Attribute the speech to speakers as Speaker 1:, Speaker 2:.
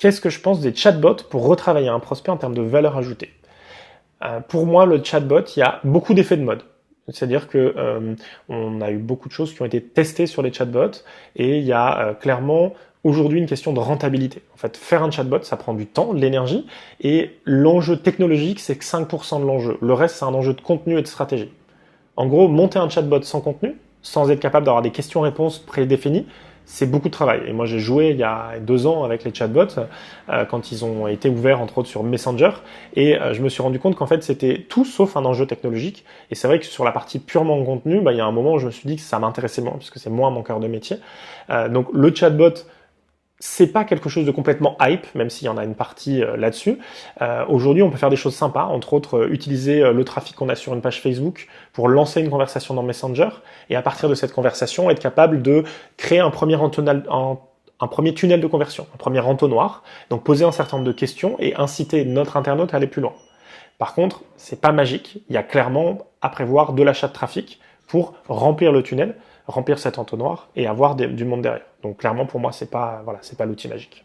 Speaker 1: Qu'est-ce que je pense des chatbots pour retravailler un prospect en termes de valeur ajoutée? Pour moi, le chatbot, il y a beaucoup d'effets de mode. C'est-à-dire que on a eu beaucoup de choses qui ont été testées sur les chatbots et il y a clairement aujourd'hui une question de rentabilité. En fait, faire un chatbot, ça prend du temps, de l'énergie et l'enjeu technologique, c'est que 5% de l'enjeu. Le reste, c'est un enjeu de contenu et de stratégie. En gros, monter un chatbot sans contenu, sans être capable d'avoir des questions-réponses prédéfinies, c'est beaucoup de travail. Et moi, j'ai joué il y a 2 ans avec les chatbots, quand ils ont été ouverts, entre autres, sur Messenger. Et je me suis rendu compte qu'en fait, c'était tout sauf un enjeu technologique. Et c'est vrai que sur la partie purement contenu, il y a un moment où je me suis dit que ça m'intéressait moins, puisque c'est moins mon cœur de métier. Donc, le chatbot, c'est pas quelque chose de complètement hype, même s'il y en a une partie là-dessus. Aujourd'hui, on peut faire des choses sympas, entre autres utiliser le trafic qu'on a sur une page Facebook pour lancer une conversation dans Messenger, et à partir de cette conversation, être capable de créer un premier tunnel de conversion, un premier entonnoir, donc poser un certain nombre de questions et inciter notre internaute à aller plus loin. Par contre, c'est pas magique, il y a clairement à prévoir de l'achat de trafic pour remplir le tunnel, remplir cet entonnoir et avoir du monde derrière. Donc clairement pour moi c'est pas l'outil magique.